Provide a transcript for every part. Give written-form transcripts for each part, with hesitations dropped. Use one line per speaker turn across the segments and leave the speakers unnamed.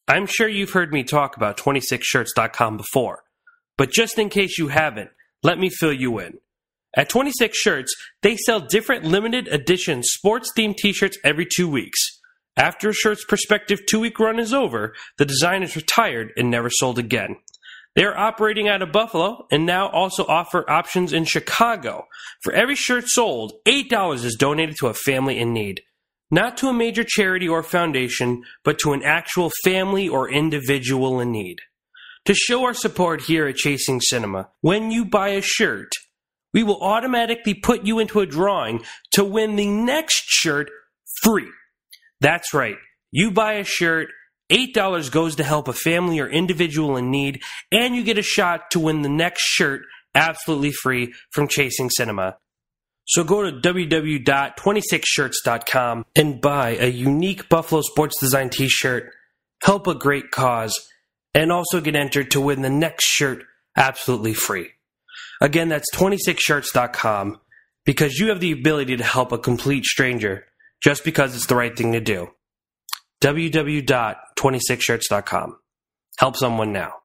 I'm sure you've heard me talk about 26shirts.com before, but just in case you haven't, let me fill you in. At 26 Shirts, they sell different limited edition sports-themed t-shirts every 2 weeks. After a shirt's prospective 2-week run is over, the design is retired and never sold again. They are operating out of Buffalo and now also offer options in Chicago. For every shirt sold, $8 is donated to a family in need. Not to a major charity or foundation, but to an actual family or individual in need. To show our support here at Chasing Cinema, when you buy a shirt, we will automatically put you into a drawing to win the next shirt free. That's right. You buy a shirt, $8 goes to help a family or individual in need, and you get a shot to win the next shirt absolutely free from Chasing Cinema. So go to www.26shirts.com and buy a unique Buffalo Sports Design t-shirt, help a great cause, and also get entered to win the next shirt absolutely free. Again, that's 26shirts.com, because you have the ability to help a complete stranger just because it's the right thing to do. www.26shirts.com. Help someone now.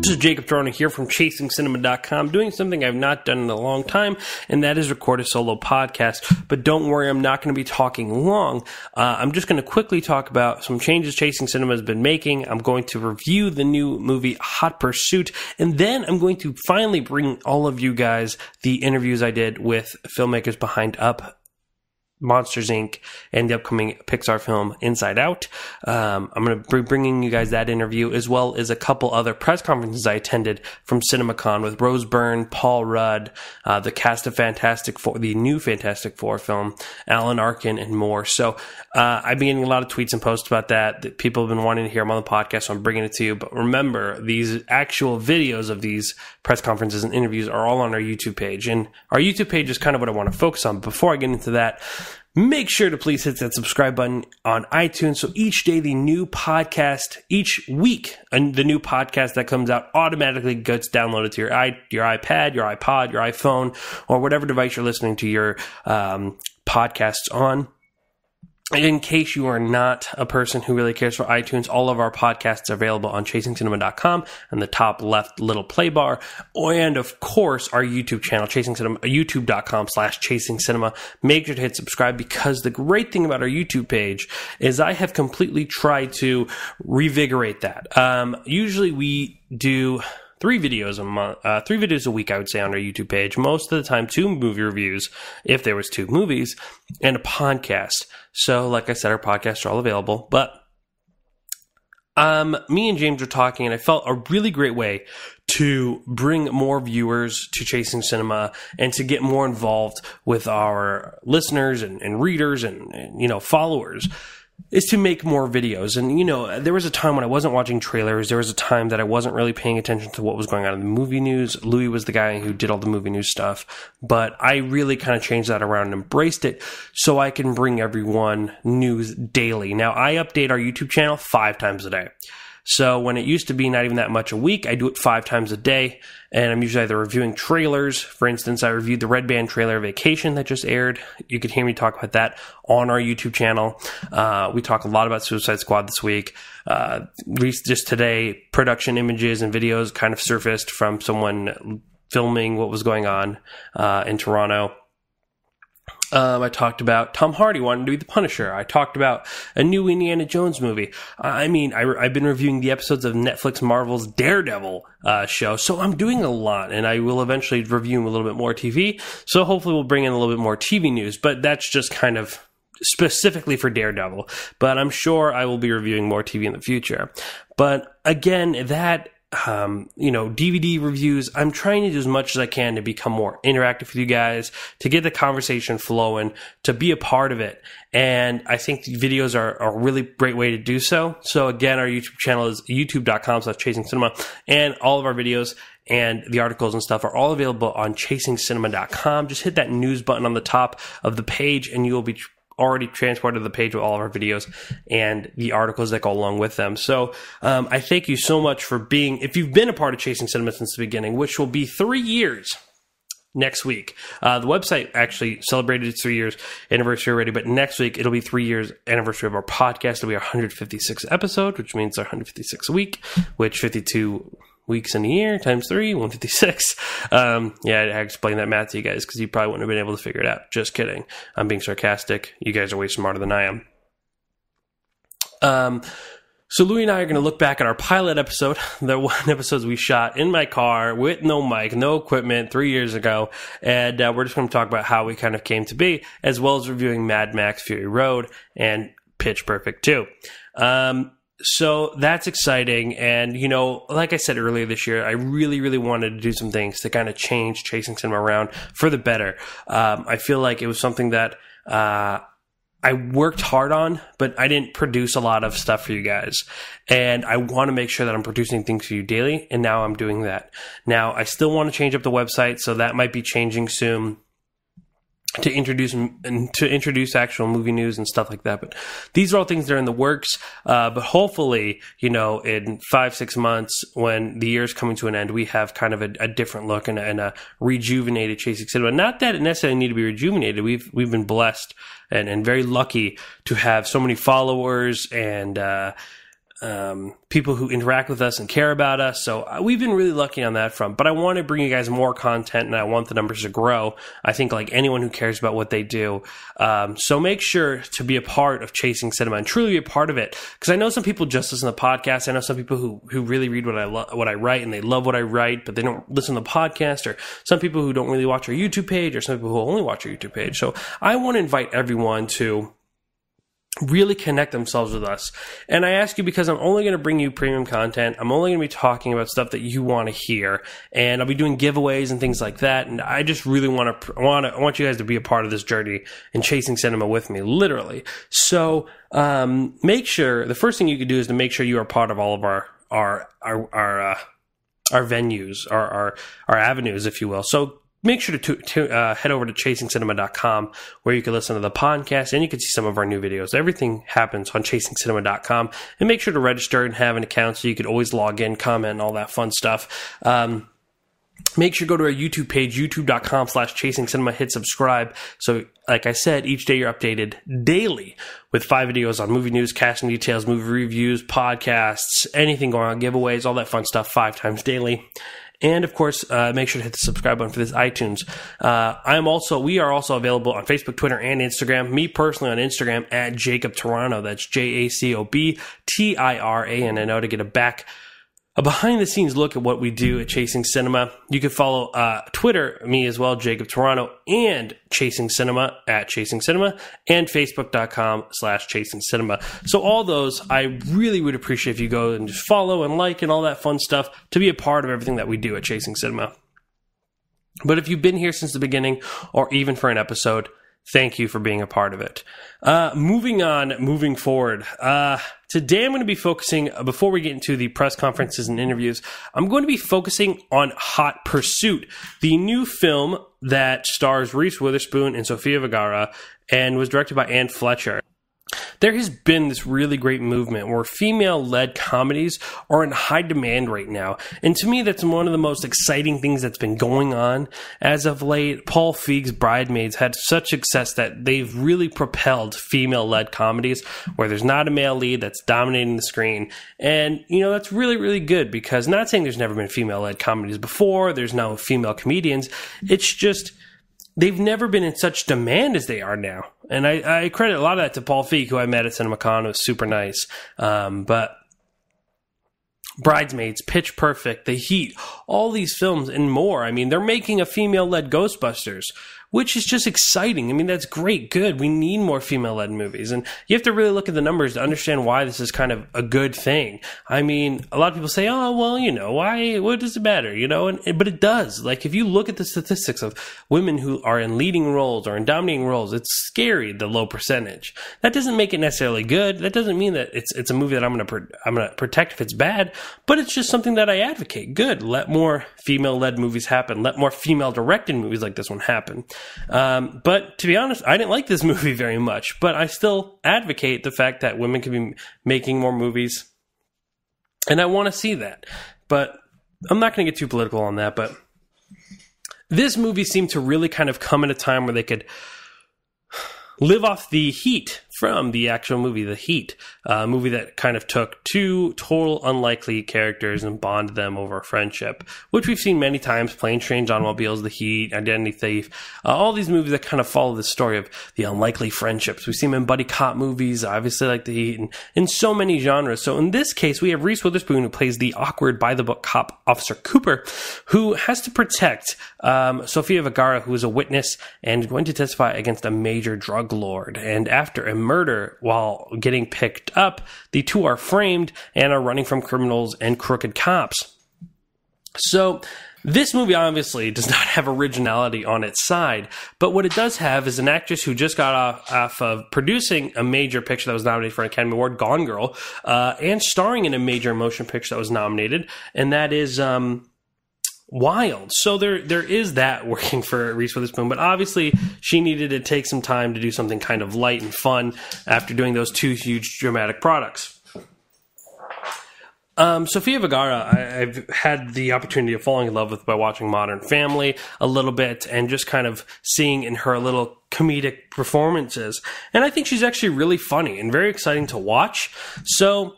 This is Jacob Tiranno here from ChasingCinema.com, doing something I've not done in a long time, and that is record a solo podcast. But don't worry, I'm not going to be talking long. I'm just going to quickly talk about some changes Chasing Cinema has been making. I'm going to review the new movie Hot Pursuit, and then I'm going to finally bring all of you guys the interviews I did with filmmakers behind Up, Monsters, Inc., and the upcoming Pixar film Inside Out. I'm going to be bringing you guys that interview, as well as a couple other press conferences I attended from CinemaCon with Rose Byrne, Paul Rudd, the cast of Fantastic Four, the new Fantastic Four film, Alan Arkin, and more. So I've been getting a lot of tweets and posts about that people have been wanting to hear. I'm on the podcast, so I'm bringing it to you. But remember, these actual videos of these press conferences and interviews are all on our YouTube page. And our YouTube page is kind of what I want to focus on. Before I get into that, make sure to please hit that subscribe button on iTunes, so each day the new podcast, each week the new podcast that comes out automatically gets downloaded to your iPad, your iPod, your iPhone, or whatever device you're listening to your podcasts on. In case you are not a person who really cares for iTunes, all of our podcasts are available on ChasingCinema.com and the top left little play bar. And of course, our YouTube channel, Chasing Cinema, youtube.com/ChasingCinema. Make sure to hit subscribe, because the great thing about our YouTube page is I have completely tried to revigorate that. Usually we do 3 videos a month, 3 videos a week, I would say, on our YouTube page. Most of the time, 2 movie reviews, if there was 2 movies, and a podcast. So, like I said, our podcasts are all available. But me and James were talking, and I felt a really great way to bring more viewers to Chasing Cinema and to get more involved with our listeners and readers and followers, is to make more videos. And, there was a time when I wasn't watching trailers. There was a time that I wasn't really paying attention to what was going on in the movie news. Louis was the guy who did all the movie news stuff. But I really kind of changed that around and embraced it so I can bring everyone news daily. Now, I update our YouTube channel 5 times a day. So when it used to be not even that much a week, I do it 5 times a day, and I'm usually either reviewing trailers. For instance, I reviewed the Red Band trailer Vacation that just aired. You could hear me talk about that on our YouTube channel. We talk a lot about Suicide Squad this week. Just today, production images and videos kind of surfaced from someone filming what was going on in Tiranno. I talked about Tom Hardy wanting to be the Punisher. I talked about a new Indiana Jones movie. I've been reviewing the episodes of Netflix Marvel's Daredevil show, so I'm doing a lot, and I will eventually review a little bit more TV, so hopefully we'll bring in a little bit more TV news, but that's just kind of specifically for Daredevil, but I'm sure I will be reviewing more TV in the future. But again, that DVD reviews, I'm trying to do as much as I can to become more interactive with you guys, to get the conversation flowing, to be a part of it. And I think the videos are a really great way to do so. So again, our YouTube channel is youtube.com/ChasingCinema, and all of our videos and the articles and stuff are all available on ChasingCinema.com. Just hit that news button on the top of the page, and you will be already transported to the page with all of our videos and the articles that go along with them. So I thank you so much for being, if you've been a part of Chasing Cinema since the beginning, which will be 3 years next week. The website actually celebrated its 3 years anniversary already, but next week it'll be 3 years anniversary of our podcast. It'll be our 156th episode, which means our 156th week, which 52 weeks in a year times 3, 156. Yeah, I explained that math to you guys because you probably wouldn't have been able to figure it out. Just kidding. I'm being sarcastic. You guys are way smarter than I am. So Louie and I are going to look back at our pilot episode, the one episode we shot in my car with no mic, no equipment 3 years ago. And we're just going to talk about how we kind of came to be, as well as reviewing Mad Max Fury Road and Pitch Perfect 2. So that's exciting. And, you know, like I said earlier this year, I really, really wanted to do some things to kind of change Chasing Cinema around for the better. I feel like it was something that I worked hard on, but I didn't produce a lot of stuff for you guys. And I want to make sure that I'm producing things for you daily. And now I'm doing that. Now, I still want to change up the website, so that might be changing soon to introduce actual movie news and stuff like that. But these are all things that are in the works. But hopefully, you know, in 5-6 months, when the year is coming to an end, we have kind of a different look and a rejuvenated Chasing Cinema. Not that it necessarily need to be rejuvenated. We've been blessed and very lucky to have so many followers and people who interact with us and care about us. So we've been really lucky on that front, but I want to bring you guys more content and I want the numbers to grow. I think like anyone who cares about what they do. So make sure to be a part of Chasing Cinema and truly be a part of it. Cause I know some people just listen to the podcast. I know some people who really read what I write and they love what I write, but they don't listen to the podcast, or some people who don't really watch our YouTube page, or some people who only watch our YouTube page. So I want to invite everyone to really connect themselves with us. And I ask you because I'm only going to bring you premium content. I'm only going to be talking about stuff that you want to hear, and I'll be doing giveaways and things like that. And I just really I want you guys to be a part of this journey and Chasing Cinema with me, literally. So, make sure the first thing you could do is to make sure you are part of all of our venues, our avenues, if you will. So make sure to head over to ChasingCinema.com, where you can listen to the podcast and you can see some of our new videos. Everything happens on ChasingCinema.com. And make sure to register and have an account so you could always log in, comment, and all that fun stuff. Make sure to go to our YouTube page, youtube.com/ChasingCinema. Hit subscribe. So, like I said, each day you're updated daily with 5 videos on movie news, casting details, movie reviews, podcasts, anything going on, giveaways, all that fun stuff 5 times daily. And of course, make sure to hit the subscribe button for this iTunes. We are also available on Facebook, Twitter, and Instagram. Me personally on Instagram at Jacob Tiranno. That's JACOBTIRANNO to get a behind the scenes look at what we do at Chasing Cinema. You can follow Twitter, me as well, Jacob Tiranno, and Chasing Cinema at Chasing Cinema, and Facebook.com/Chasing Cinema. So all those, I really would appreciate if you go and just follow and like and all that fun stuff to be a part of everything that we do at Chasing Cinema. But if you've been here since the beginning, or even for an episode, thank you for being a part of it. Moving forward. Today I'm going to be focusing, before we get into the press conferences and interviews, I'm going to be focusing on Hot Pursuit, the new film that stars Reese Witherspoon and Sofia Vergara and was directed by Anne Fletcher. There has been this really great movement where female-led comedies are in high demand right now. And to me, that's one of the most exciting things that's been going on as of late. Paul Feig's Bridesmaids had such success that they've really propelled female-led comedies where there's not a male lead that's dominating the screen. And, you know, that's really, really good, because not saying there's never been female-led comedies before, there's no female comedians. It's just they've never been in such demand as they are now. And I credit a lot of that to Paul Feig, who I met at CINEMACON. It was super nice. But Bridesmaids, Pitch Perfect, The Heat, all these films and more. I mean, they're making a female-led Ghostbusters, which is just exciting. I mean, that's great, good. We need more female-led movies. And you have to really look at the numbers to understand why this is kind of a good thing. I mean, a lot of people say, oh, well, you know, why, what does it matter, you know? But it does. Like, if you look at the statistics of women who are in leading roles or in dominating roles, it's scary, the low percentage. That doesn't make it necessarily good. That doesn't mean that it's a movie that I'm going to protect if it's bad, but it's just something that I advocate. Good. Let more female-led movies happen. Let more female-directed movies like this one happen. But to be honest, I didn't like this movie very much, but I still advocate the fact that women can be making more movies, and I want to see that. But I'm not going to get too political on that, but this movie seemed to really kind of come at a time where they could live off the heat from the actual movie, The Heat, a movie that kind of took two total unlikely characters and bonded them over friendship, which we've seen many times: Planes, Trains, Automobiles, The Heat, Identity Thief, all these movies that kind of follow the story of the unlikely friendships. We see them in buddy cop movies, obviously like The Heat, and in so many genres. So in this case, we have Reese Witherspoon, who plays the awkward by-the-book cop Officer Cooper, who has to protect Sofia Vergara, who is a witness and going to testify against a major drug lord. And after a murder while getting picked up, the two are framed and are running from criminals and crooked cops. So this movie obviously does not have originality on its side, but what it does have is an actress who just got off of producing a major picture that was nominated for an Academy Award, Gone Girl, and starring in a major motion picture that was nominated, and that is Wild. So there is that working for Reese Witherspoon, but obviously she needed to take some time to do something kind of light and fun after doing those two huge dramatic products. Sofia Vergara, I've had the opportunity of falling in love with by watching Modern Family a little bit and just kind of seeing in her little comedic performances. And I think she's actually really funny and very exciting to watch. So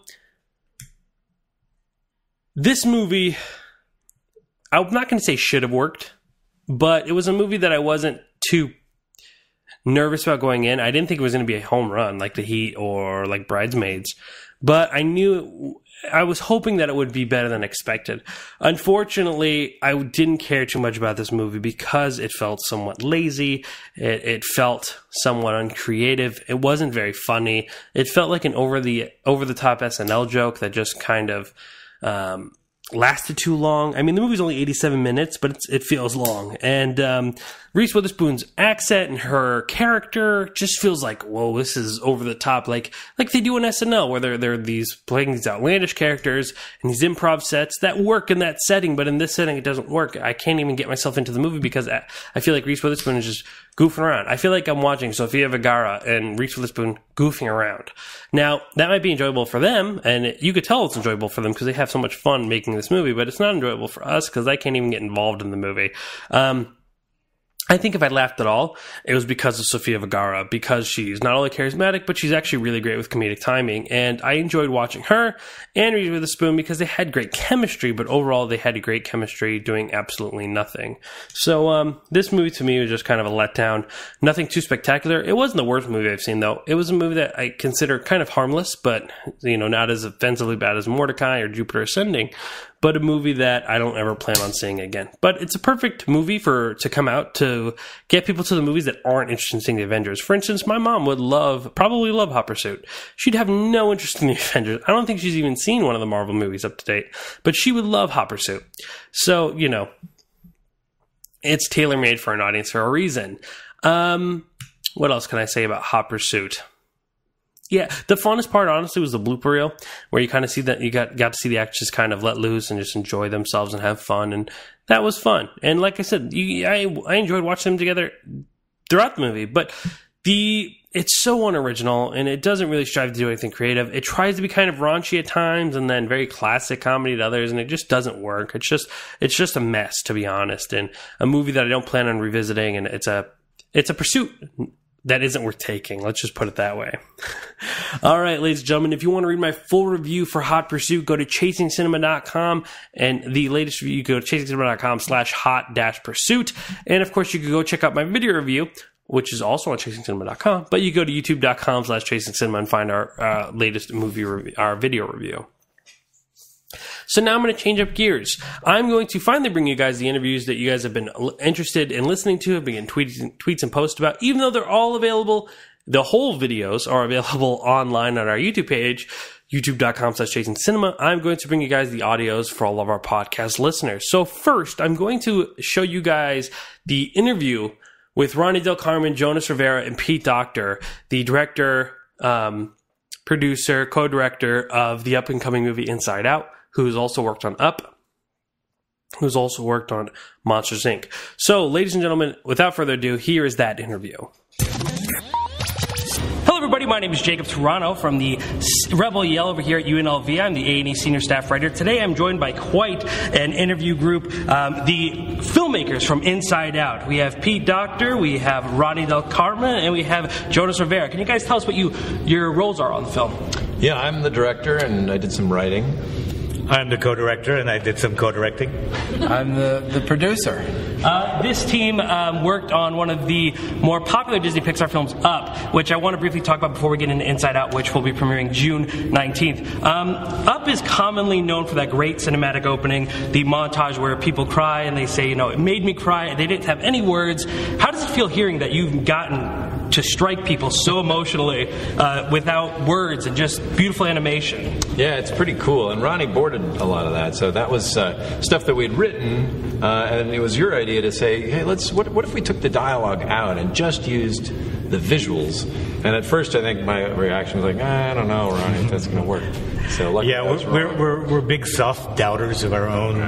this movie, I'm not going to say should have worked, but it was a movie that I wasn't too nervous about going in. I didn't think it was going to be a home run like The Heat or like Bridesmaids, but I was hoping that it would be better than expected. Unfortunately, I didn't care too much about this movie because it felt somewhat lazy. It felt somewhat uncreative. It wasn't very funny. It felt like an over the top SNL joke that just kind of lasted too long. I mean, the movie's only 87 minutes, but it feels long. And Reese Witherspoon's accent and her character just feels like, whoa, this is over the top. Like they do in SNL, where they're playing these outlandish characters and these improv sets that work in that setting, but in this setting, it doesn't work. I can't even get myself into the movie because I feel like Reese Witherspoon is just goofing around. I feel like I'm watching Sofia Vergara and Reese Witherspoon goofing around. Now, that might be enjoyable for them, and you could tell it's enjoyable for them because they have so much fun making this movie, but it's not enjoyable for us because I can't even get involved in the movie. I think if I laughed at all, it was because of Sofia Vergara, because she's not only charismatic, but she's actually really great with comedic timing. And I enjoyed watching her and Reese Witherspoon because they had great chemistry, but overall they had a great chemistry doing absolutely nothing. So this movie to me was just kind of a letdown. Nothing too spectacular. It wasn't the worst movie I've seen, though. It was a movie that I consider kind of harmless, but not as offensively bad as Mordecai or Jupiter Ascending, but a movie that I don't ever plan on seeing again. But it's a perfect movie to come out to get people to the movies that aren't interested in seeing the Avengers. For instance, my mom would probably love Hot Pursuit. She'd have no interest in the Avengers. I don't think she's even seen one of the Marvel movies up to date, but she would love Hot Pursuit. So, it's tailor-made for an audience for a reason. What else can I say about Hot Pursuit? Yeah, the funnest part, honestly, was the blooper reel, where you kind of see that you got to see the actors kind of let loose and just enjoy themselves and have fun, and that was fun. And like I said, I enjoyed watching them together throughout the movie, but it's so unoriginal, and it doesn't really strive to do anything creative. It tries to be kind of raunchy at times, and then very classic comedy at others, and it just doesn't work. It's just a mess, to be honest, and a movie that I don't plan on revisiting, and it's a pursuit that isn't worth taking. Let's just put it that way. All right, ladies and gentlemen, if you want to read my full review for Hot Pursuit, go to ChasingCinema.com, and the latest review, you go to ChasingCinema.com/hot-pursuit. And of course, you can go check out my video review, which is also on ChasingCinema.com, but you go to YouTube.com/ChasingCinema and find our latest our video review. So now I'm going to change up gears. I'm going to finally bring you guys the interviews that you guys have been interested in listening to, have been tweets and posts about, even though they're all available. The whole videos are available online on our YouTube page, youtube.com/ChasingCinema. I'm going to bring you guys the audios for all of our podcast listeners. So first, I'm going to show you guys the interview with Ronnie Del Carmen, Jonas Rivera, and Pete Docter, the director, producer, co-director of the up-and-coming movie Inside Out, who's also worked on Up. who's also worked on Monsters, Inc. So, ladies and gentlemen, without further ado, here is that interview. Hello, everybody. My name is Jacob Tiranno from the Rebel Yell over here at UNLV. I'm the A&E Senior Staff Writer. Today, I'm joined by quite an interview group, the filmmakers from Inside Out. We have Pete Docter, we have Rodney Del Carmen, and we have Jonas Rivera. Can you guys tell us what your roles are on the film?
Yeah, I'm the director, and I did some writing.
I'm the co-director, and I did some co-directing.
I'm the producer.
This team worked on one of the more popular Disney Pixar films, Up, which I want to briefly talk about before we get into Inside Out, which will be premiering June 19th. Up is commonly known for that great cinematic opening, the montage where people cry and they say, it made me cry. They didn't have any words. How does it feel hearing that you've gotten to strike people so emotionally without words and just beautiful animation?
Yeah, it's pretty cool. And Ronnie boarded a lot of that. So that was stuff that we'd written, and it was your idea to say, hey, what if we took the dialogue out and just used the visuals? And at first, I think my reaction was like, I don't know, Ronnie, if that's going to work. So
we're big self-doubters of our own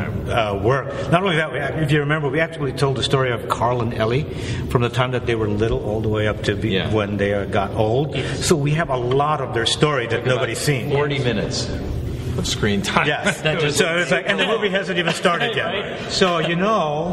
work. Not only that, if you remember, we actually told the story of Carl and Ellie from the time that they were little all the way up to when they got old. Yes. So we have a lot lot of their story that nobody's seen.
40 minutes of screen time.
Yes. So it's like, and the movie hasn't even started yet. So,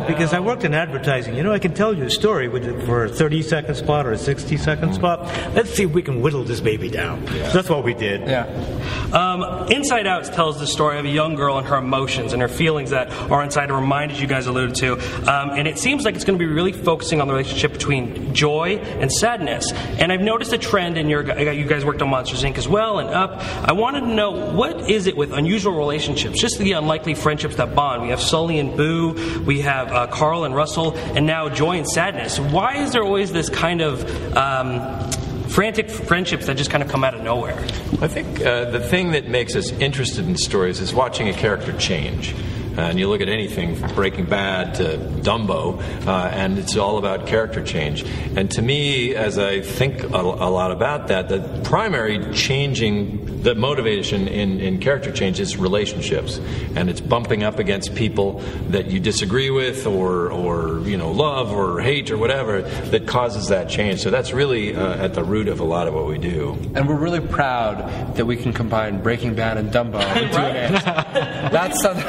because I worked in advertising, I can tell you a story for a 30-second spot or a 60-second spot. Let's see if we can whittle this baby down. Yeah. So that's what we did.
Yeah. Inside Out tells the story of a young girl and her emotions and her feelings that are inside her mind, as you guys alluded to. And it seems like it's going to be really focusing on the relationship between joy and sadness. And I've noticed a trend in you guys worked on Monsters, Inc. as well and Up. I wanted to know, what is it with unusual relationships, just the unlikely friendships that bond? We have Sully and Boo, we have Carl and Russell, and now joy and sadness. Why is there always this kind of frantic friendships that just kind of come out of nowhere?
I think the thing that makes us interested in stories is watching a character change. And you look at anything from Breaking Bad to Dumbo, and it's all about character change. And to me, as I think a lot about that, the primary the motivation in character change is relationships. And it's bumping up against people that you disagree with or love or hate or whatever that causes that change. So that's really at the root of a lot of what we do.
And we're really proud that we can combine Breaking Bad and Dumbo into an answer. That's something...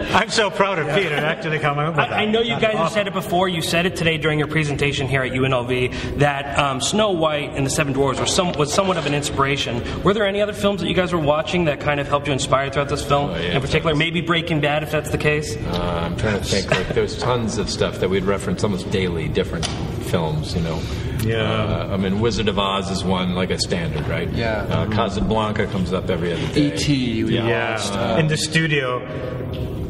I'm so proud of Peter actually coming up with that.
I know you guys have said it before. You said it today during your presentation here at UNLV that Snow White and the Seven Dwarfs was somewhat of an inspiration. Were there any other films that you guys were watching that kind of helped you inspire throughout this film? In particular, maybe Breaking Bad, if that's the case?
I'm trying to think. There's tons of stuff that we'd reference almost daily, different films, Yeah. Wizard of Oz is one, like a standard, right?
Yeah.
Casablanca comes up every other day.
E.T.
In the studio,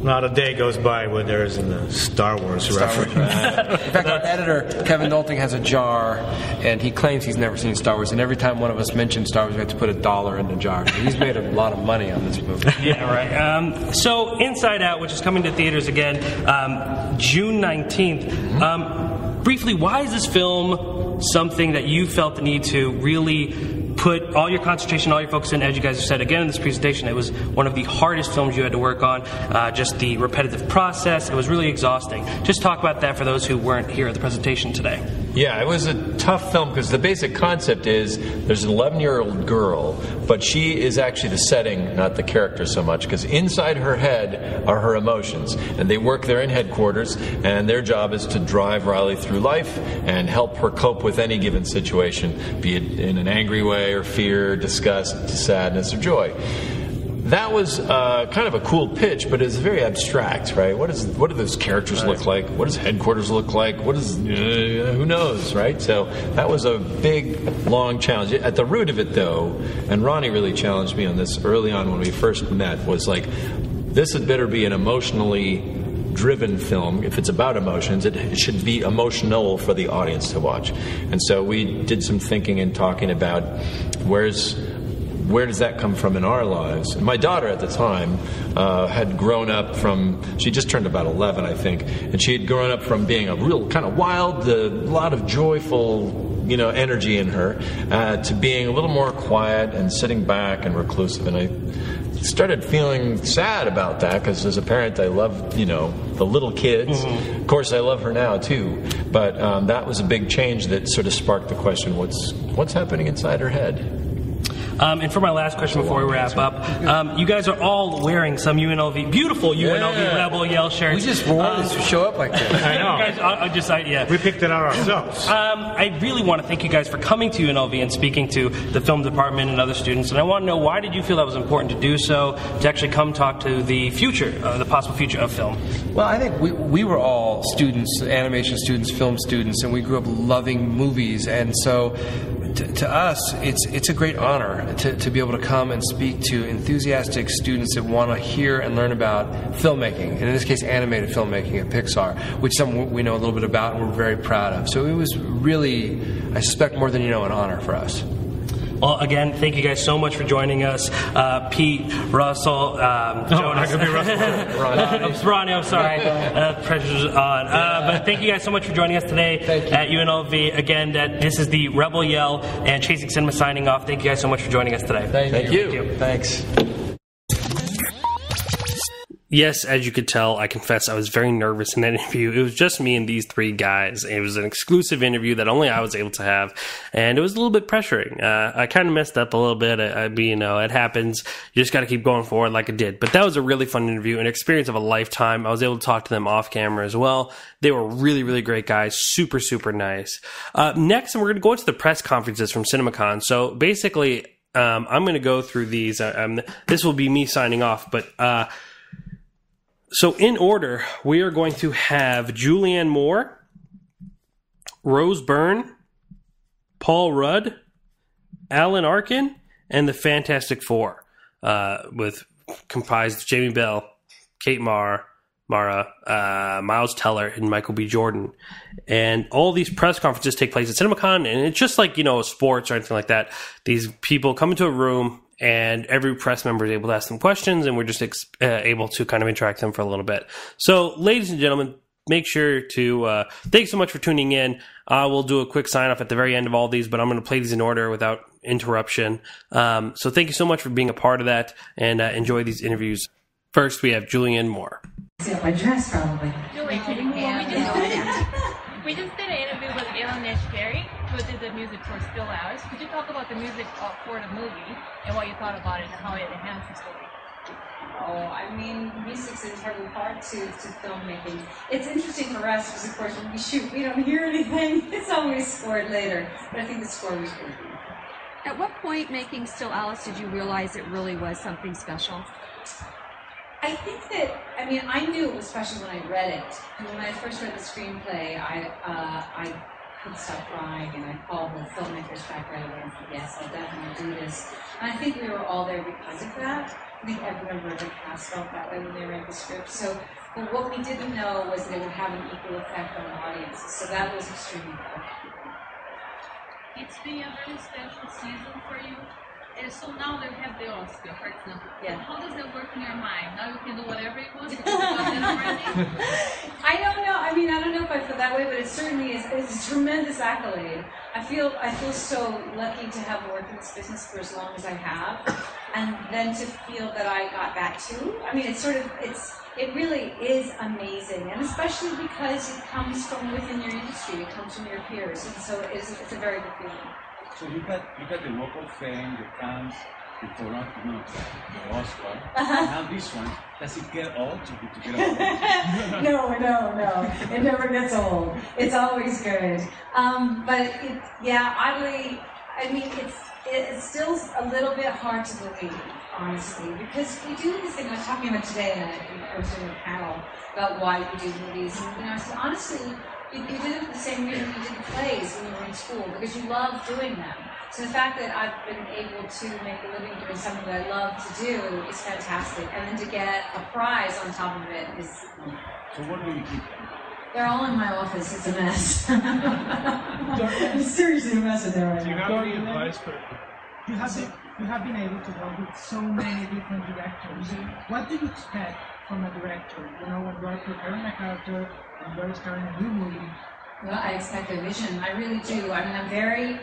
not a day goes by where there isn't a Star Wars reference.
In fact, our editor, Kevin Nolting, has a jar, and he claims he's never seen Star Wars, and every time one of us mentions Star Wars, we have to put $1 in the jar. So he's made a lot of money on this movie.
Yeah, right. So Inside Out, which is coming to theaters again, June 19th. Briefly, why is this film something that you felt the need to really put all your concentration, all your focus in? As you guys have said again in this presentation, it was one of the hardest films you had to work on. Just the repetitive process, it was really exhausting. Just talk about that for those who weren't here at the presentation today.
Yeah, it was a tough film because the basic concept is there's an 11-year-old girl, but she is actually the setting, not the character so much, because inside her head are her emotions, and they work there in headquarters, and their job is to drive Riley through life and help her cope with any given situation, be it in an angry way or fear, disgust, sadness, or joy. That was kind of a cool pitch, but it's very abstract, right? What do those characters look like? What does headquarters look like? Who knows, right? So that was a big, long challenge. At the root of it, though, and Ronnie really challenged me on this early on when we first met, was like, this had better be an emotionally driven film. If it's about emotions, it should be emotional for the audience to watch. And so we did some thinking and talking about where does that come from in our lives? And my daughter at the time had grown up she just turned about 11, I think, and she had grown up from being a real kind of wild, a lot of joyful, energy in her, to being a little more quiet and sitting back and reclusive. And I started feeling sad about that because as a parent, I love, the little kids. Mm-hmm. Of course, I love her now too. But that was a big change that sort of sparked the question: what's happening inside her head?
And for my last question before we wrap up, you guys are all wearing some beautiful UNLV Rebel Yell shirts.
We just wore this to show up like this.
I know.
You guys,
We picked it out ourselves.
I really want to thank you guys for coming to UNLV and speaking to the film department and other students. And I want to know, why did you feel that was important to do so, to actually come talk to the future, the possible future of film?
Well, I think we were all students, animation students, film students, and we grew up loving movies. And so to us, it's a great honor to be able to come and speak to enthusiastic students that want to hear and learn about filmmaking, and in this case, animated filmmaking at Pixar, which is something we know a little bit about and we're very proud of. So it was really, I suspect more than you know, an honor for us.
Well, again, thank you guys so much for joining us. Pete, Russell, Jonas. Ronnie, I'm sorry. Pressure's on. But thank you guys so much for joining us today at UNLV. Again, this is the Rebel Yell and Chasing Cinema signing off. Thank you guys so much for joining us today.
Thank you. Thanks.
Yes, as you could tell, I confess I was very nervous in that interview. It was just me and these three guys. It was an exclusive interview that only I was able to have, and it was a little bit pressuring. I kind of messed up a little bit. It happens. You just got to keep going forward like I did. But that was a really fun interview, an experience of a lifetime. I was able to talk to them off camera as well. They were really, really great guys. Super, super nice. Next, we're going to go into the press conferences from CINEMACON. So basically, I'm going to go through these. This will be me signing off, but so in order, we are going to have Julianne Moore, Rose Byrne, Paul Rudd, Alan Arkin, and the Fantastic Four, comprised of Jamie Bell, Kate Mara, Miles Teller, and Michael B. Jordan. And all these press conferences take place at CinemaCon, and it's just like, sports or anything like that. These people come into a room, and every press member is able to ask them questions, and we're just able to kind of interact with them for a little bit. So, ladies and gentlemen, make sure to thanks so much for tuning in. We'll do a quick sign off at the very end of all these, but I'm going to play these in order without interruption. So thank you so much for being a part of that, and enjoy these interviews. First, we have Julianne Moore.
See my dress, probably.
We just did an interview with Aaron Nashberry, who did the music for Still Hours. Could you talk about the music for the movie and what you thought about it and how it enhanced the story?
Music's an integral part to filmmaking. It's interesting for us because, of course, when we shoot, we don't hear anything. It's always scored later. But I think the score was really good.
At what point making Still Alice did you realize it really was something special?
I think that, I knew it was special when I read it. And when I first read the screenplay, I couldn't stop crying, and I called the filmmakers back right away and said, yes, I'll definitely do this. And I think we were all there because of that. I think every member of the cast felt that way when they read the script. But what we didn't know was that it would have an equal effect on the audiences. So that was extremely important.
It's been a very special season for you. And so now they have the Oscar, for example. Yeah. How does that work in your mind? Now you can do whatever you want because you got it already?
I don't know. I don't know if I feel that way, but it certainly is. It's a tremendous accolade. I feel so lucky to have worked in this business for as long as I have, and then to feel that I got that too. It really is amazing, and especially because it comes from within your industry. It comes from your peers, and so it's a very good feeling.
So you got the local fame, the fans, the Toronto, the Oscar. Now this one, does it get old to get old?
No. It never gets old. It's always good. Oddly, it's still a little bit hard to believe, honestly, because we do this thing I was talking about today, and I was doing a panel about why we do movies. And I said, honestly, you did it for the same reason you did plays when you were in school, because you love doing them. So the fact that I've been able to make a living doing something that I love to do is fantastic. And then to get a prize on top of it is...
So what do you keep them?
They're all in my office. It's a mess. It's seriously a mess in there right now.
Do you have any advice for... You have been able to work with so many different directors. What do you expect from a director? When you are preparing a character and you're starting a new movie.
Well, I expect a vision. I really do. I'm very...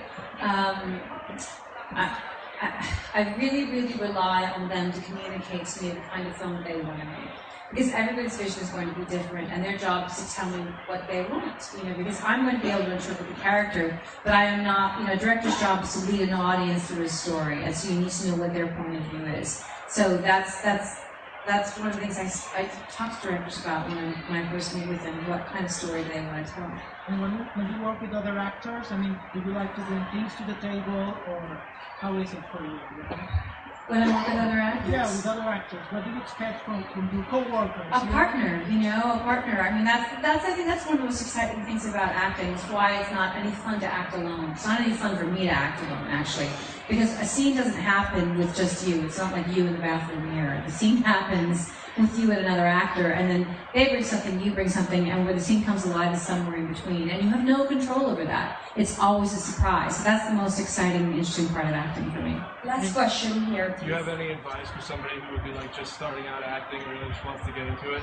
I really, really rely on them to communicate to me the kind of film that they want to make. Because everybody's vision is going to be different, and their job is to tell me what they want, because I'm going to be able to interpret the character, but I am not, a director's job is to lead an audience through a story, and so you need to know what their point of view is. So that's one of the things I talk to directors about when I first meet with them, what kind of story they want to tell.
And when you work with other actors, do you like to bring things to the table, or how is it for you?
When I work with other actors?
Yeah, with other actors. What do you expect from your co-workers?
A partner, a partner. I think that's one of the most exciting things about acting. It's why it's not any fun to act alone. It's not any fun for me to act alone, actually. Because a scene doesn't happen with just you. It's not like you in the bathroom mirror. The scene happens with you and another actor, and then they bring something, you bring something, and where the scene comes alive is somewhere in between. And you have no control over that. It's always a surprise. So that's the most exciting and interesting part of acting for me.
Last question here, please.
Do you have any advice for somebody who would be just starting out acting or really just wants to get into it?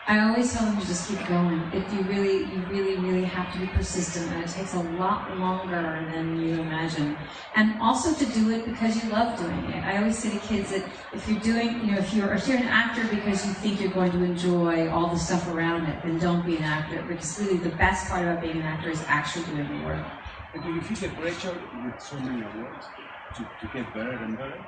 I always tell them to just keep going. If you really have to be persistent, and it takes a lot longer than you imagine. And also to do it because you love doing it. I always say to kids that if you're doing, if you're an actor because you think you're going to enjoy all the stuff around it, then don't be an actor. Because really the best part about being an actor is actually doing the work.
But do you feel the pressure with so many awards to get better and better?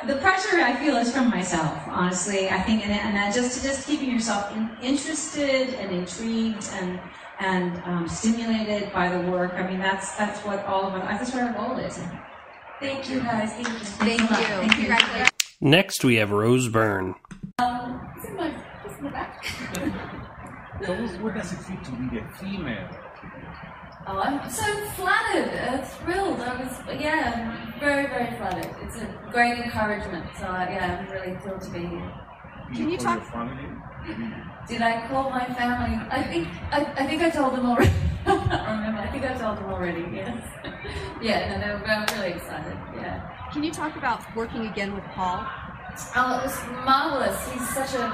The pressure I feel is from myself, honestly. I think, and just keeping yourself interested and intrigued and stimulated by the work. That's what all of us. That's what our goal is.
Thank you, guys. Thank you.
Thank you. Congratulations.
Next, we have Rose Byrne.
It's in the back.
So what does it feel to be a female?
Oh, I'm so flattered, thrilled. I was, very, very flattered. It's a great encouragement. So, I'm really thrilled to be here.
Can you talk?
Your family?
Did I call my family? I think I told them already. I don't remember. I think I told them already. Yes. They were really excited. Yeah.
Can you talk about working again with Paul?
Oh, it was marvelous. He's such a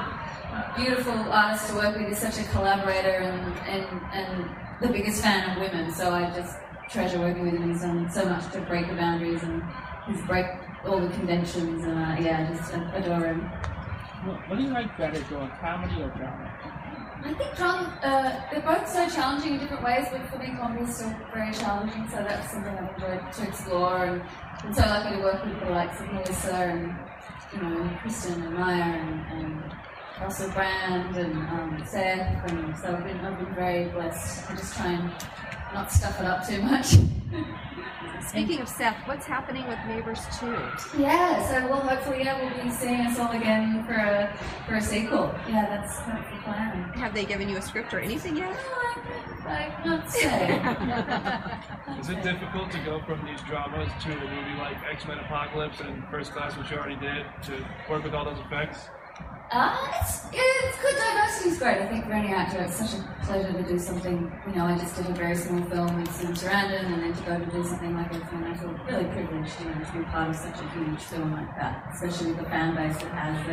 beautiful artist to work with. He's such a collaborator and the biggest fan of women, so I just treasure working with him. He's done so much to break the boundaries, and he's break all the conventions, and I just adore him.
What do you like better, doing comedy or drama?
I think drama, they're both so challenging in different ways, but for me comedy is still very challenging, so that's something I've enjoyed to explore, and I'm so lucky to work with people like Melissa and Kristen and Maya and Russell Brand and Seth, and so I've been very blessed. I just try and not stuff it up too much.
Speaking of Seth, what's happening with Neighbors 2?
Hopefully we'll be seeing us all again for a sequel. Yeah, that's the plan.
Have they given you a script or anything yet?
No, I'm not saying.
Is it difficult to go from these dramas to a movie like X-Men Apocalypse and First Class, which you already did, to work with all those effects?
It's good. Diversity is great. I think for any actor, it's such a pleasure to do something. I just did a very small film with Tiranno, and then to go to do something like this, and I feel really privileged, to be part of such a huge film like that, especially with the fan base that has.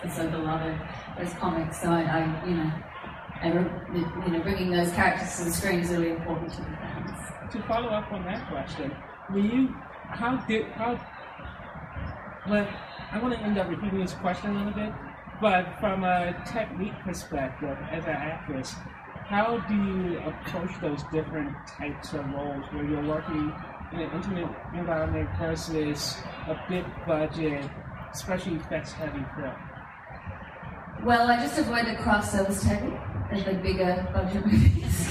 They're so beloved, those comics. So bringing those characters to the screen is really important to the fans.
To follow up on that question, I want to end up repeating this question a little bit. But from a technique perspective, as an actress, how do you approach those different types of roles where you're working in an intimate environment versus a big budget, special effects heavy film?
Well, I just avoid the craft service table and the bigger budget movies.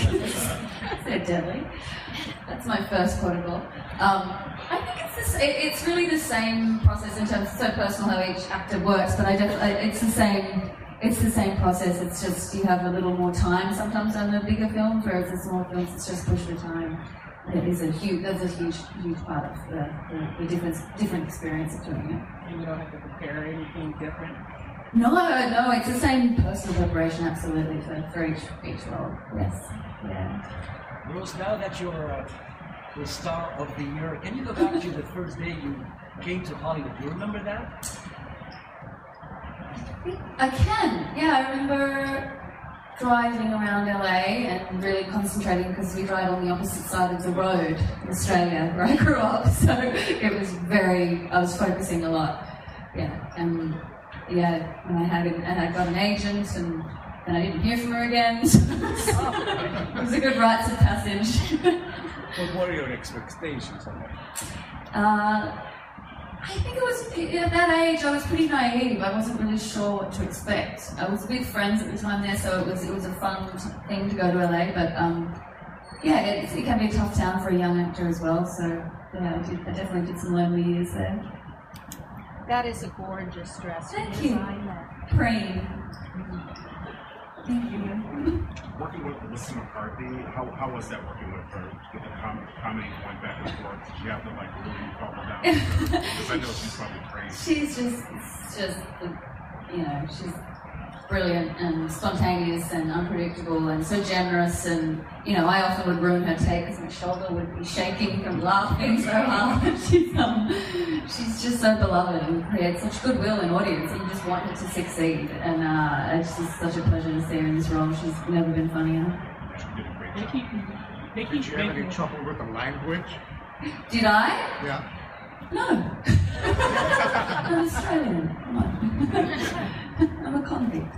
They're deadly. That's my first protocol. I think it's really the same process in terms of so personal how each actor works, but it's the same process. It's just you have a little more time sometimes on the bigger films, whereas the small films it's just push for time. That's a huge part of the different experience of doing it.
And you don't have to prepare anything different?
No, it's the same personal preparation, absolutely, for each role. Yes. Yeah.
Rose, now that you're the star of the year, can you go back to the first day you came to Hollywood? Do you remember that?
I can. Yeah, I remember driving around LA and really concentrating because we drive on the opposite side of the road in Australia where I grew up, so it was I was focusing a lot. Yeah, and when I got an agent and then I didn't hear from her again. So it was a good rites of passage.
What are your expectations on
that? I think it was, at that age, I was pretty naive. I wasn't really sure what to expect. I was with friends at the time there, so it was a fun thing to go to LA, but it can be a tough town for a young actor as well, so yeah, I definitely did some lonely years there.
That is a gorgeous dress.
Thank you. Preen. Thank you.
Working with Melissa McCarthy, how was that working with her? With the comedy going back and forth, did you have to like really calm her down? Because I know she's probably crazy.
She's just she's brilliant and spontaneous and unpredictable and so generous, and I often would ruin her take because my shoulder would be shaking from laughing so hard. She's just so beloved and creates such goodwill in audience, and you just want her to succeed, and it's just such a pleasure to see her in this role. She's never been funnier.
Did you have any trouble with the language?
Did I?
Yeah.
No. I'm Australian. Come on. I'm a convict.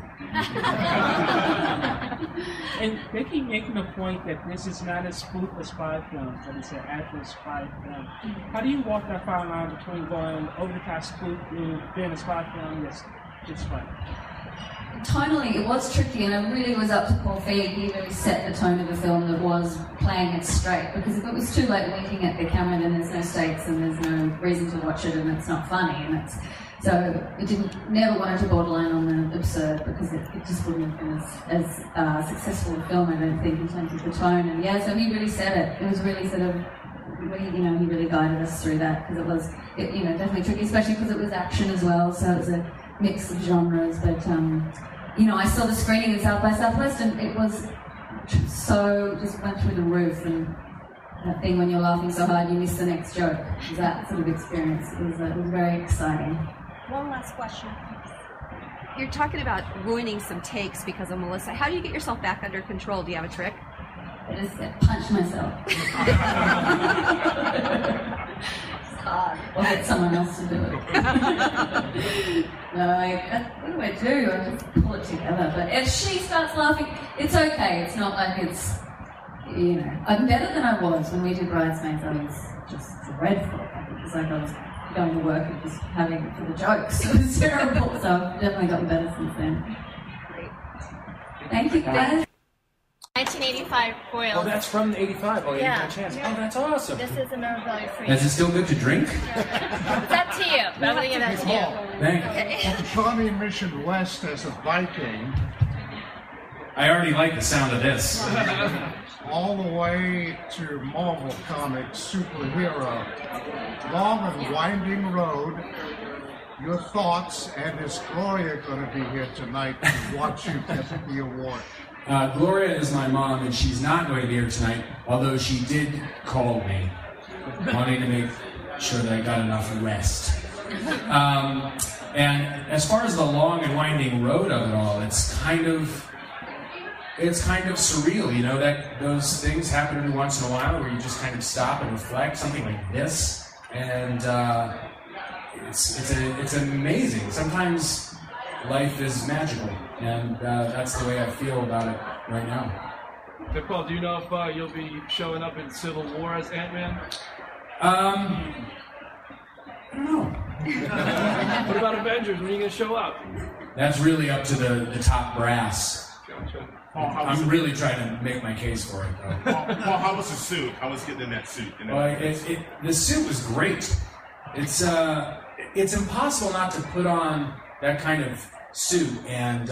And Becky making the point that this is not a spoof or spy film, but it's an actual spy film. How do you walk that fine line between going over the top spoof and being a spy film that's just fun?
Tonally, it was tricky, and it really was up to Paul Feig. He really set the tone of the film that was playing it straight, because if it was too late winking at the camera, then there's no stakes and there's no reason to watch it, and it's not funny, and so it never wanted to borderline on the absurd, because it just wouldn't have been as successful a film, I don't think, in terms of the tone. And so he really set it. It was really sort of, he really guided us through that, because it was, definitely tricky, especially because it was action as well, so it was a mix of genres. But I saw the screening in South by Southwest, and it was just went through the roof, and that thing when you're laughing so hard you miss the next joke. It was that sort of experience. It was very exciting.
One last question. You're talking about ruining some takes because of Melissa. How do you get yourself back under control? Do you have a trick?
I just punch myself. Or get someone else to do it. No, what do I do? I just pull it together. But if she starts laughing, it's okay. It's not like it's, I'm better than I was when we did Bridesmaids. I was just dreadful. It was like I was going to work and just having it for the jokes. It was terrible. So I've definitely gotten better since then.
Great.
Thank you, guys.
1985 Royals.
Oh, that's from the 85. Oh,
yeah.
You chance. Oh, that's awesome.
This is a memorabilia for you.
Is it still good to drink?
It's up to you. I'm going to give that to you.
Thank you.
Okay.
Johnny Mission West as a Viking.
I already like the sound of this.
All the way to Marvel Comics superhero. Long and winding road. Your thoughts, and is Gloria going to be here tonight to watch you get the award?
Gloria is my mom, and she's not going to be here tonight, although she did call me, wanting to make sure that I got enough rest. And as far as the long and winding road of it all, it's kind of surreal, that those things happen every once in a while where you just kind of stop and reflect, something like this, and it's amazing. Sometimes life is magical, and that's the way I feel about it right now.
Nicole, do you know if you'll be showing up in Civil War as Ant-Man?
I don't know.
What about Avengers? When are you going to show up?
That's really up to the top brass.
Gotcha.
I'm really trying to make my case for it, though.
Paul, how was the suit? How was getting in that suit?
The suit was great. It's impossible not to put on that kind of suit and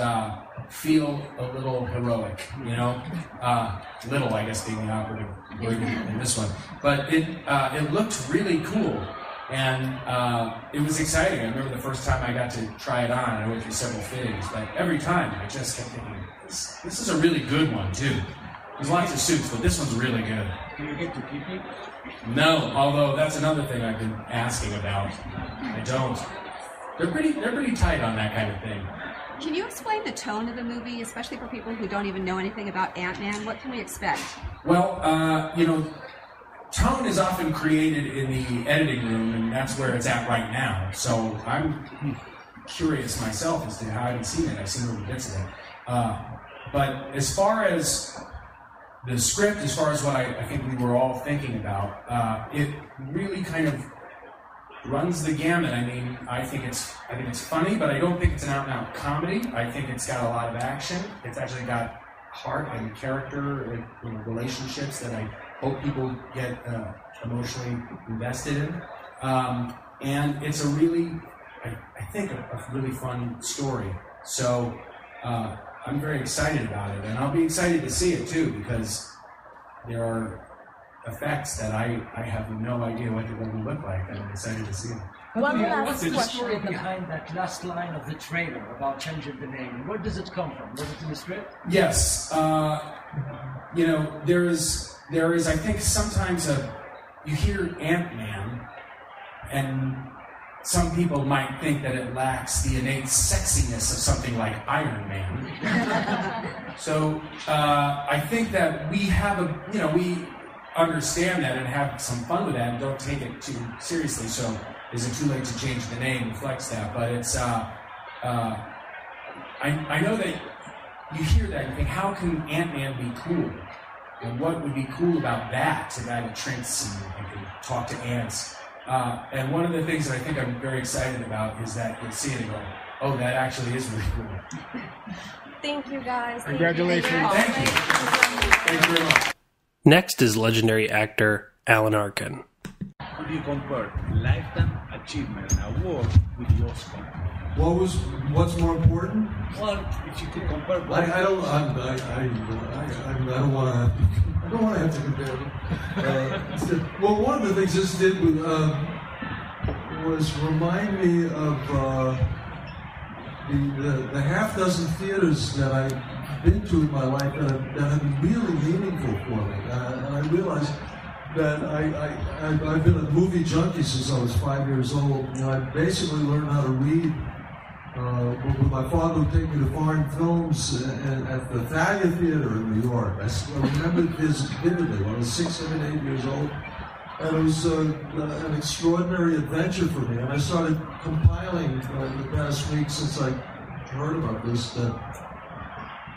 feel a little heroic, little, I guess, being the operative word in this one. But it looked really cool, and it was exciting. I remember the first time I got to try it on, I went through several fittings, but every time I just kept thinking, this is a really good one, too. There's lots of suits, but this one's really good.
Do you get to keep it?
No, although that's another thing I've been asking about. I don't. They're pretty tight on that kind of thing.
Can you explain the tone of the movie, especially for people who don't even know anything about Ant-Man? What can we expect?
Well, tone is often created in the editing room, and that's where it's at right now. So I'm curious myself as to how I haven't seen it. I've seen little bits of it. But as far as the script, as far as what I think we were all thinking about, it really kind of runs the gamut. I mean, I think it's funny, but I don't think it's an out-and-out comedy. I think it's got a lot of action. It's actually got heart and character, relationships that I hope people get emotionally invested in. And it's a really, I think, a really fun story. So I'm very excited about it, and I'll be excited to see it too, because there are effects that I have no idea what they're going to look like, and I'm excited to see them.
What's the story behind that last line of the trailer about changing the name? Where does it come from? Was it in the script?
Yes. There is, I think, sometimes you hear Ant-Man, and some people might think that it lacks the innate sexiness of something like Iron Man. So I think that we have we understand that and have some fun with that and don't take it too seriously. So is it too late to change the name? Reflects that, but it's I know that you hear that and think, how can Ant-Man be cool? And what would be cool about that? To guy that shrinks and can talk to ants. And one of the things that I think I'm very excited about is that you'll see it and go, oh, that actually is really cool.
Thank you, guys.
Congratulations.
Thank you. Thank you very much.
Next is legendary actor Alan Arkin.
How do you compare Lifetime Achievement Award with the Oscar?
What's more important?
Well, if you could compare both.
I don't want to have to compare them. Well, one of the things this did was remind me of the half dozen theaters that I've been to in my life that have been really meaningful for me. And I realized that I've been a movie junkie since I was 5 years old. I basically learned how to read. My father would take me to foreign films at the Thalia Theater in New York. I remember this vividly when I was 6, 7, 8 years old. And it was an extraordinary adventure for me. And I started compiling the past week since I heard about this, that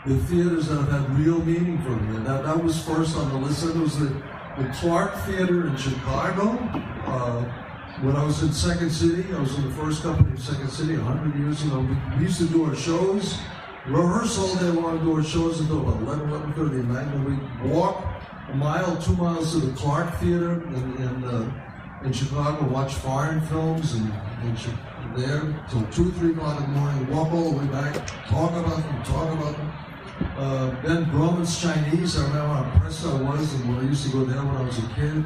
the theaters that have had real meaning for me. And that was first on the list. There was the Clark Theater in Chicago. When I was in Second City, I was in the first company in Second City 100 years ago. We used to do our shows, rehearse all day long, do our shows until about 11:30 at night. And we'd walk a mile, 2 miles to the Clark Theater in Chicago, watch foreign films, and there till 2, 3 o'clock in the morning, walk all the way back, talk about them. Then Grauman's Chinese, I remember how impressed I was, and when I used to go there when I was a kid.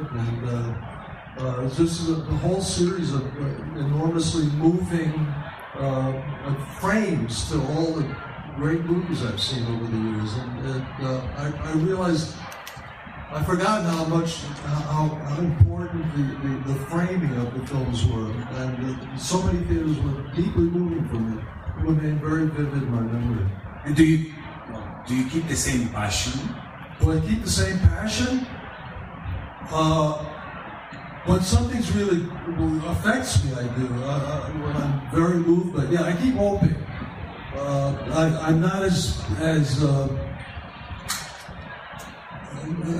And just the whole series of enormously moving frames to all the great movies I've seen over the years. And I realized, I've forgotten how important the framing of the films were. And so many theaters were deeply moving for me. It remained very vivid in my memory.
And do you keep the same passion?
Do I keep the same passion? When something's really affects me, I do. When I'm very moved, but yeah, I keep hoping. I'm not as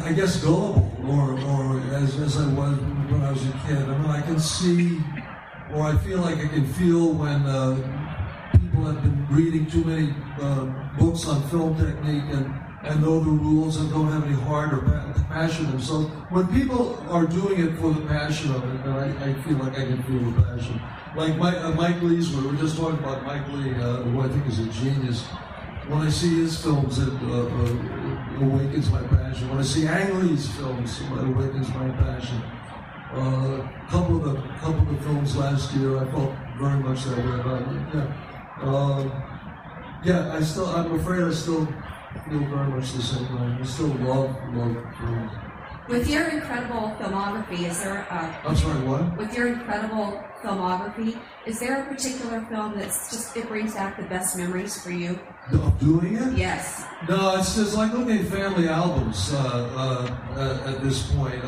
I guess gullible or as I was when I was a kid. I mean, I can see, or I feel like I can feel when people have been reading too many books on film technique and know the rules and don't have any heart or passion themselves. When people are doing it for the passion of it, then I feel like I can feel the passion. Like Mike Lee's, we were just talking about Mike Lee, who I think is a genius. When I see his films, it awakens my passion. When I see Ang Lee's films, it awakens my passion. A couple of the films last year, I felt very much that way about it. I'm afraid I still feel very much the same way. I still love films.
With your incredible filmography, is there
I'm sorry, what?
With your incredible filmography, is there a particular film that's just, it brings back the best memories for you?
Of doing it?
Yes.
No, it's like looking at family albums at this point.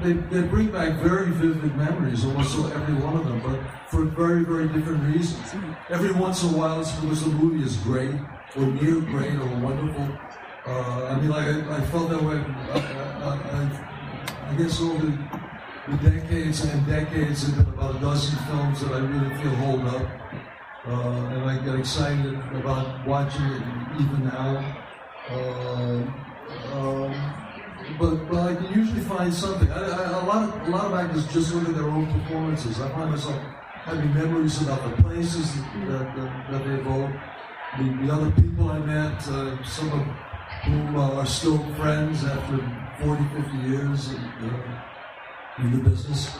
They bring back very vivid memories, almost every one of them, but for very, very different reasons. Every once in a while, it's because the movie is great, or near great, or wonderful. I mean, like, I felt that way, I guess over the decades and decades, there have been about a dozen films that I really feel hold up. And I get excited about watching it even now. But I can usually find something. A lot of actors just look at their own performances. I find myself having memories about the places that they evoke, the other people I met, some of whom are still friends after 40, 50 years in the business.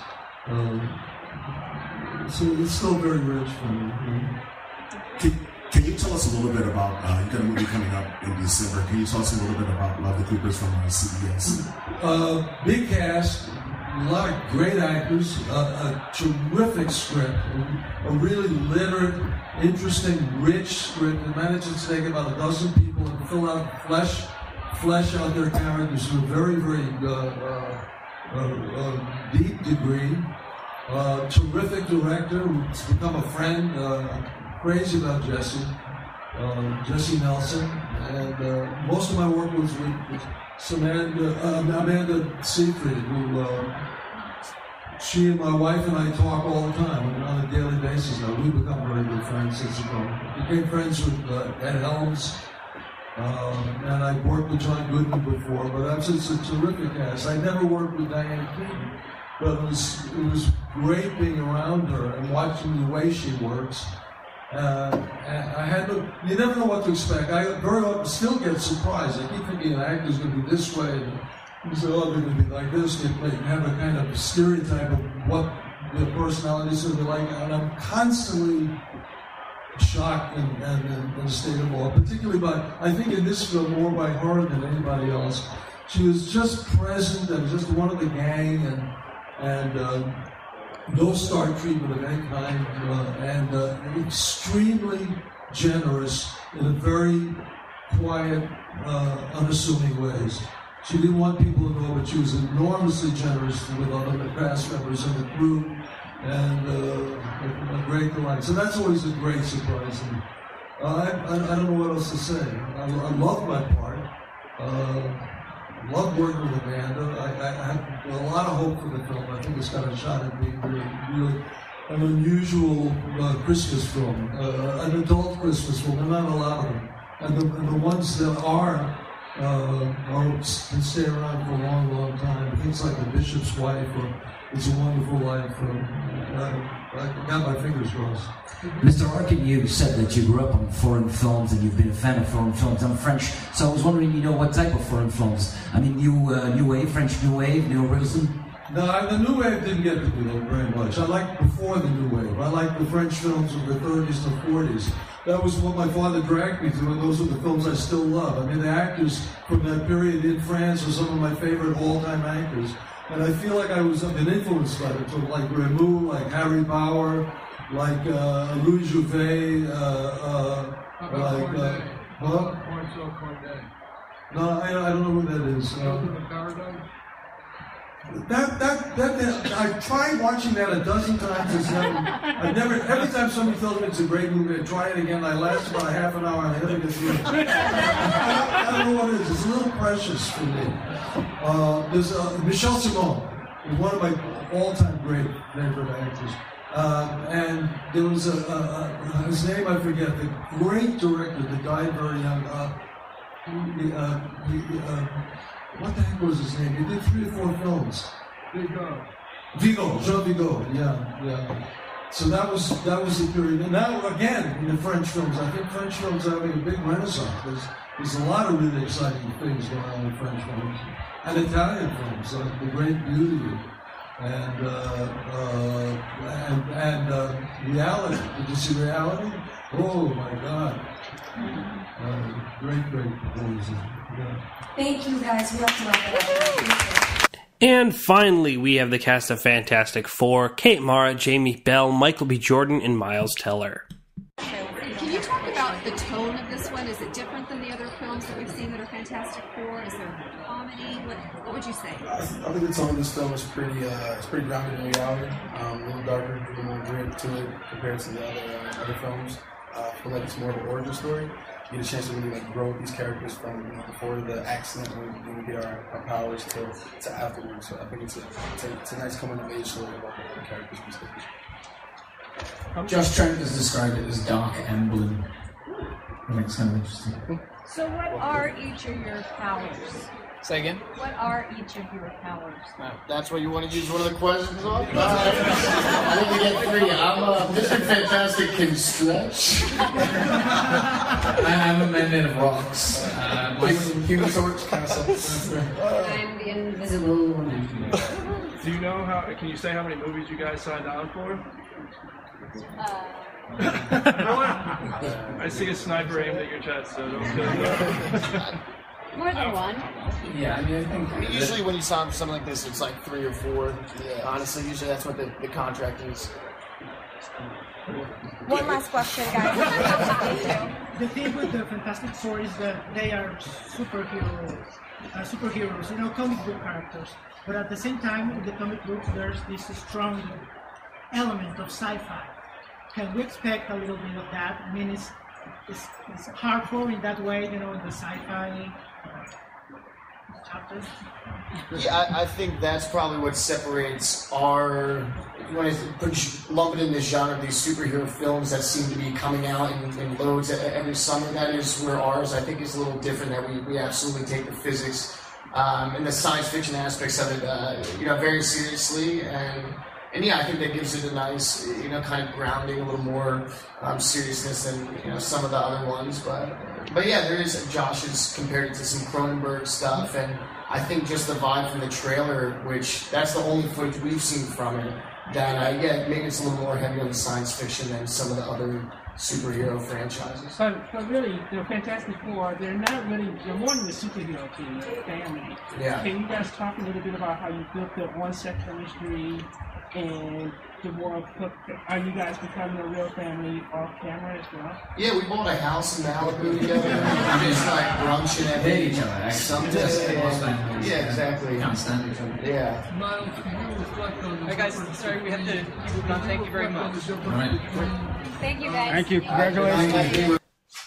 So it's still very rich for me.
Can you tell us a little bit about, you've got a movie coming up in December, can you tell us a little bit about Love the Coopers from CBS?
Big cast, a lot of great actors, a terrific script, a really literate, interesting, rich script that manages to take about a dozen people and fill out, flesh out their characters to a very, very deep degree. Terrific director who's become a friend. Crazy about Jesse Nelson, and most of my work was with Amanda Seyfried, who she and my wife and I talk all the time on a daily basis now. We've become very good friends since ago. Became friends with Ed Helms, and I've worked with John Goodman before, but it's a terrific cast. I never worked with Diane Keaton, but it was great being around her and watching the way she works. You never know what to expect. I very often still get surprised. I keep thinking an actor's going to be this way, and you say, oh, they're going to be like this. They have a kind of stereotype of what their personalities are like, and I'm constantly shocked and in a state of awe, particularly I think in this film, more by her than anybody else. She was just present and just one of the gang, and no star treatment of any kind, and extremely generous in a very quiet, unassuming ways. She didn't want people to know, but she was enormously generous with other cast members and the crew, and a great delight. So that's always a great surprise. And I don't know what else to say. I love my part. Love working with Amanda. I have a lot of hope for the film. I think it's got a shot at being really an unusual Christmas film, an adult Christmas film, and not a lot of them. And the ones that can stay around for a long, long time. Things like The Bishop's Wife or It's a Wonderful Life. I got my fingers crossed.
Mr. Arkin, you said that you grew up on foreign films and you've been a fan of foreign films. I'm French, so I was wondering, what type of foreign films? I mean, New Wave, French New Wave, Neo-Realism?
No, the New Wave didn't get to me very much. I liked before the New Wave. I liked the French films of the 30s and 40s. That was what my father dragged me to, and those are the films I still love. I mean, the actors from that period in France are some of my favorite all-time actors. And I feel like I've been influenced by them, like Rameau, like Harry Bauer, like Louis Jouvet, No, I don't know who that is. I tried watching that a dozen times. Every time somebody tells me it's a great movie, I try it again. I last about a half an hour and I never get through it. I don't know what it is. It's a little precious for me. There's Michel Simon, one of my all-time great favorite actors. And there was his name I forget, the great director that died very young. What the heck was his name? He did 3 or 4 films. Jean Vigo. Yeah. So that was the period. And now again in the French films, I think French films are having a big renaissance. There's a lot of really exciting things going on in French films and Italian films, like The Great Beauty and Reality. Did you see Reality? Oh my God! Great performances.
Thank you, guys. We have to wrap it up.
And finally, we have the cast of Fantastic Four: Kate Mara, Jamie Bell, Michael B. Jordan, and Miles Teller.
Can you talk about the tone of this one? Is it different than the other films that we've seen that are Fantastic Four? Is there comedy? What would you say?
I think the tone of this film is pretty grounded in reality. A little darker, a little more grit to it compared to the other films. I feel like it's more of an origin story. You get a chance to really grow with these characters from before the accident when we get our powers to afterwards. So I think it's a nice coming of age story about the characters we stage.
Josh Trank has described it as dark and blue. I think it's kind of interesting.
So what are each of your powers?
Say again?
What are each of your powers?
That's what you want to use one of the questions on? I think we get three. Mr. Fantastic can stretch.
I'm a man made of rocks.
Human Torch kind of stuff.
I'm the invisible woman.
Do you know can you say how many movies you guys signed on for? I see a sniper aimed at your chest, so don't kill me.
More than one.
Yeah, I mean, I think
Usually when you sign for something like this, it's like 3 or 4. Yeah. Honestly, usually that's what the contract is.
One last question, guys.
The thing with the Fantastic Four is that they are superheroes, comic book characters. But at the same time, in the comic books, there's this strong element of sci-fi. Can we expect a little bit of that? I mean, it's hardcore in that way, in the sci-fi chapters.
Yeah, I think that's probably what separates when I lump it in this genre of these superhero films that seem to be coming out in loads every summer. That is where ours, I think, is a little different, that we absolutely take the physics and the science fiction aspects of it, very seriously. And yeah, I think that gives it a nice, kind of grounding, a little more seriousness than, some of the other ones. But yeah, there is, Josh has compared it to some Cronenberg stuff, and I think just the vibe from the trailer, which that's the only footage we've seen from it, that, maybe it's a little more heavy on the science fiction than some of the other superhero franchises.
But really, the Fantastic Four, they're more than a superhero team, they're a family.
Yeah.
Can you guys talk a little bit about how you built up one set chemistry and the world? Are you guys becoming a real family off camera as well?
Yeah, we bought a house in Malibu together. We just brunching every
each other.
Sunday. Yeah, exactly.
Can't stand each other.
Yeah.
Miles, can you reflect on Hey guys, sorry, we have to keep moving on. Thank you very much.
Thank you, guys.
Thank you. Congratulations.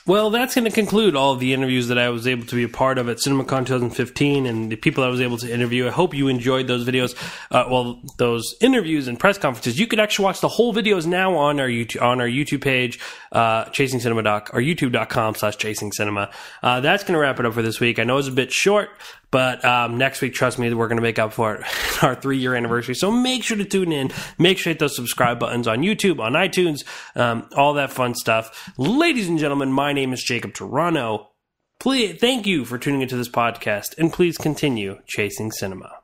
Well, that's going to conclude all of the interviews that I was able to be a part of at CinemaCon 2015 and the people I was able to interview. I hope you enjoyed those videos. Those interviews and press conferences. You could actually watch the whole videos now on our YouTube page, youtube.com/chasingcinema. That's going to wrap it up for this week. I know it's a bit short, but next week, trust me, we're going to make up for it. Our 3-year anniversary. So make sure to tune in. Make sure to hit those subscribe buttons on YouTube, on iTunes, all that fun stuff. Ladies and gentlemen, my name is Jacob Tiranno. Please, thank you for tuning into this podcast, and please continue chasing cinema.